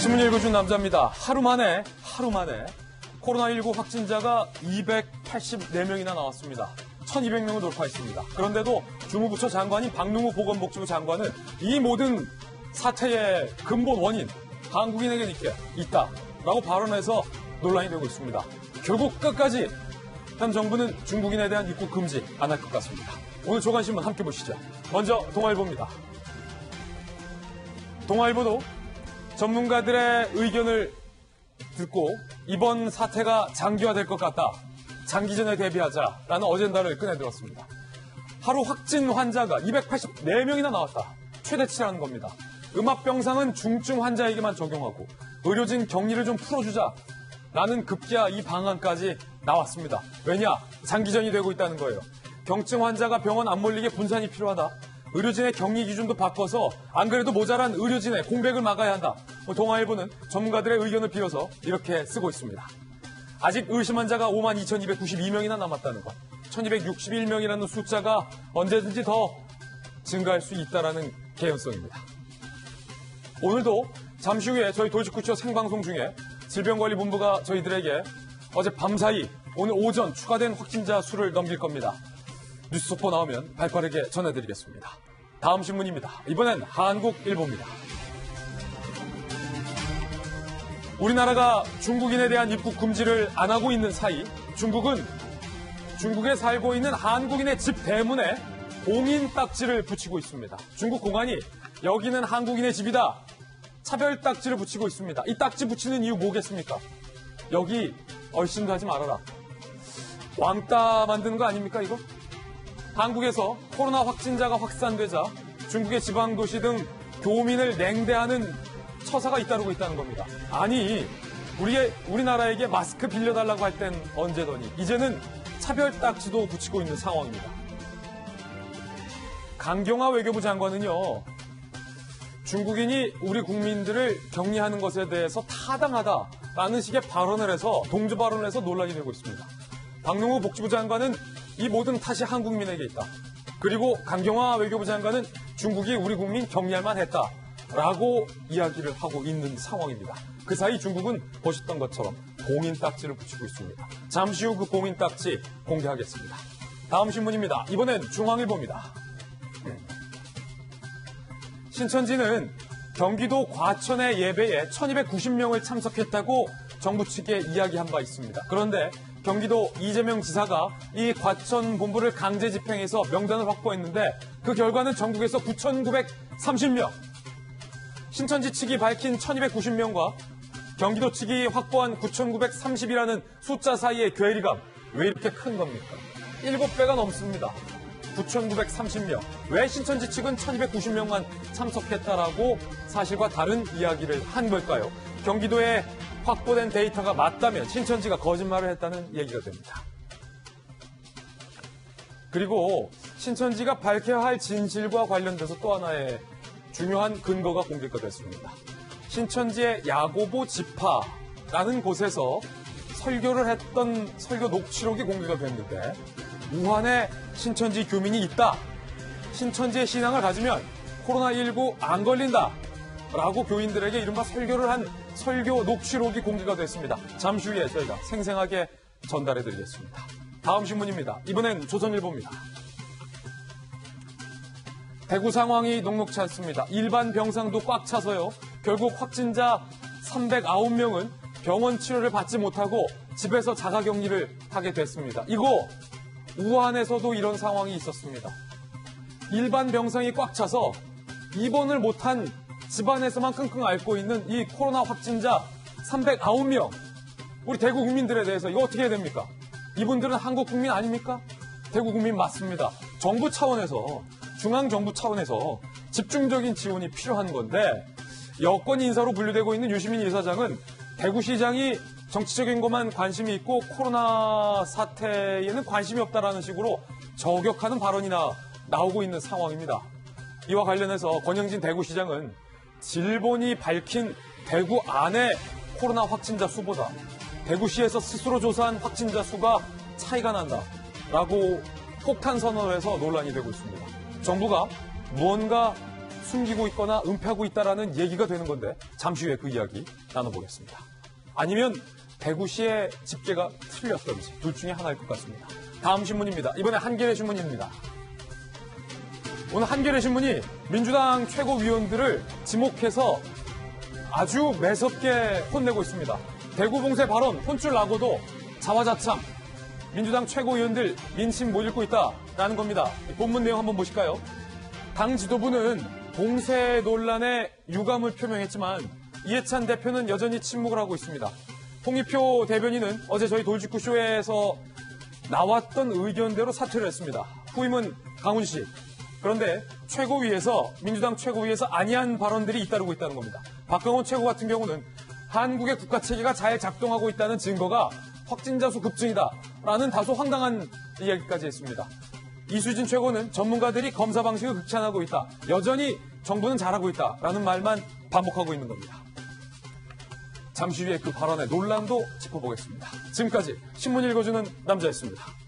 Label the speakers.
Speaker 1: 신문 읽어준 남자입니다. 하루 만에 코로나19 확진자가 284명이나 나왔습니다. 1200명을 돌파했습니다. 그런데도 주무부처 장관인 박능우 보건복지부 장관은 이 모든 사태의 근본 원인, 한국인에게 있다라고 발언해서 논란이 되고 있습니다. 결국 끝까지 현 정부는 중국인에 대한 입국 금지 안 할 것 같습니다. 오늘 조간신문 함께 보시죠. 먼저 동아일보입니다. 동아일보도 전문가들의 의견을 듣고 이번 사태가 장기화될 것 같다. 장기전에 대비하자라는 어젠다를 꺼내들었습니다. 하루 확진 환자가 284명이나 나왔다. 최대치라는 겁니다. 음압병상은 중증 환자에게만 적용하고 의료진 격리를 좀 풀어주자라는 급기야 이 방안까지 나왔습니다. 왜냐? 장기전이 되고 있다는 거예요. 경증 환자가 병원 안 몰리게 분산이 필요하다. 의료진의 격리 기준도 바꿔서 안 그래도 모자란 의료진의 공백을 막아야 한다. 동아일보는 전문가들의 의견을 빌어서 이렇게 쓰고 있습니다. 아직 의심 환자가 52,292명이나 남았다는 것. 1,261명이라는 숫자가 언제든지 더 증가할 수 있다는 개연성입니다. 오늘도 잠시 후에 저희 돌직구쇼 생방송 중에 질병관리본부가 저희들에게 어제 밤사이 오늘 오전 추가된 확진자 수를 넘길 겁니다. 뉴스 속보 나오면 발빠르게 전해드리겠습니다. 다음 신문입니다. 이번엔 한국일보입니다. 우리나라가 중국인에 대한 입국 금지를 안 하고 있는 사이 중국은 중국에 살고 있는 한국인의 집 대문에 공인 딱지를 붙이고 있습니다. 중국 공안이 여기는 한국인의 집이다. 차별 딱지를 붙이고 있습니다. 이 딱지 붙이는 이유 뭐겠습니까? 여기 얼씬도 하지 말아라. 왕따 만드는 거 아닙니까 이거? 한국에서 코로나 확진자가 확산되자 중국의 지방도시 등 교민을 냉대하는 처사가 잇따르고 있다는 겁니다. 아니, 우리나라에게 마스크 빌려달라고 할 땐 언제더니 이제는 차별 딱지도 붙이고 있는 상황입니다. 강경화 외교부 장관은요, 중국인이 우리 국민들을 격리하는 것에 대해서 타당하다라는 식의 발언을 해서 동조 발언을 해서 논란이 되고 있습니다. 박능우 복지부 장관은 이 모든 탓이 한국민에게 있다. 그리고 강경화 외교부 장관은 중국이 우리 국민 격리할 만했다라고 이야기를 하고 있는 상황입니다. 그 사이 중국은 보셨던 것처럼 공인 딱지를 붙이고 있습니다. 잠시 후 그 공인 딱지 공개하겠습니다. 다음 신문입니다. 이번엔 중앙일보입니다. 신천지는 경기도 과천의 예배에 1290명을 참석했다고 정부 측에 이야기한 바 있습니다. 그런데 경기도 이재명 지사가 이 과천 본부를 강제 집행해서 명단을 확보했는데 그 결과는 전국에서 9,930명. 신천지 측이 밝힌 1,290명과 경기도 측이 확보한 9,930이라는 숫자 사이의 괴리감 왜 이렇게 큰 겁니까? 7배가 넘습니다. 9,930명. 왜 신천지 측은 1,290명만 참석했다라고 사실과 다른 이야기를 한 걸까요? 경기도에 확보된 데이터가 맞다면 신천지가 거짓말을 했다는 얘기가 됩니다. 그리고 신천지가 밝혀야 할 진실과 관련돼서 또 하나의 중요한 근거가 공개가 됐습니다. 신천지의 야고보 지파라는 곳에서 설교를 했던 설교 녹취록이 공개가 됐는데 우한에 신천지 교민이 있다. 신천지의 신앙을 가지면 코로나19 안 걸린다. 라고 교인들에게 이른바 설교를 한 설교 녹취록이 공개가 됐습니다. 잠시 후에 저희가 생생하게 전달해드리겠습니다. 다음 신문입니다. 이번엔 조선일보입니다. 대구 상황이 녹록치 않습니다. 일반 병상도 꽉 차서요. 결국 확진자 309명은 병원 치료를 받지 못하고 집에서 자가격리를 하게 됐습니다. 이거 우한에서도 이런 상황이 있었습니다. 일반 병상이 꽉 차서 입원을 못한 집안에서만 끙끙 앓고 있는 이 코로나 확진자 309명. 우리 대구 국민들에 대해서 이거 어떻게 해야 됩니까? 이분들은 한국 국민 아닙니까? 대구 국민 맞습니다. 정부 차원에서, 중앙정부 차원에서 집중적인 지원이 필요한 건데 여권 인사로 분류되고 있는 유시민 이사장은 대구시장이 정치적인 것만 관심이 있고 코로나 사태에는 관심이 없다라는 식으로 저격하는 발언이나 나오고 있는 상황입니다. 이와 관련해서 권영진 대구시장은 질본이 밝힌 대구 안의 코로나 확진자 수보다 대구시에서 스스로 조사한 확진자 수가 차이가 난다라고 폭탄 선언을 해서 논란이 되고 있습니다. 정부가 무언가 숨기고 있거나 은폐하고 있다라는 얘기가 되는 건데 잠시 후에 그 이야기 나눠보겠습니다. 아니면 대구시의 집계가 틀렸던지 둘 중에 하나일 것 같습니다. 다음 신문입니다. 이번에 한겨레 신문입니다. 오늘 한겨레 신문이 민주당 최고위원들을 지목해서 아주 매섭게 혼내고 있습니다. 대구 봉쇄 발언 혼쭐 나고도 자화자찬 민주당 최고위원들 민심 못 읽고 있다라는 겁니다. 본문 내용 한번 보실까요? 당 지도부는 봉쇄 논란에 유감을 표명했지만 이해찬 대표는 여전히 침묵을 하고 있습니다. 홍익표 대변인은 어제 저희 돌직구쇼에서 나왔던 의견대로 사퇴를 했습니다. 후임은 강훈식. 그런데 최고위에서 민주당 최고위에서 아니한 발언들이 잇따르고 있다는 겁니다. 박강원 최고 같은 경우는 한국의 국가체계가 잘 작동하고 있다는 증거가 확진자 수 급증이다라는 다소 황당한 이야기까지 했습니다. 이수진 최고는 전문가들이 검사 방식을 극찬하고 있다. 여전히 정부는 잘하고 있다라는 말만 반복하고 있는 겁니다. 잠시 후에 그 발언의 논란도 짚어보겠습니다. 지금까지 신문 읽어주는 남자였습니다.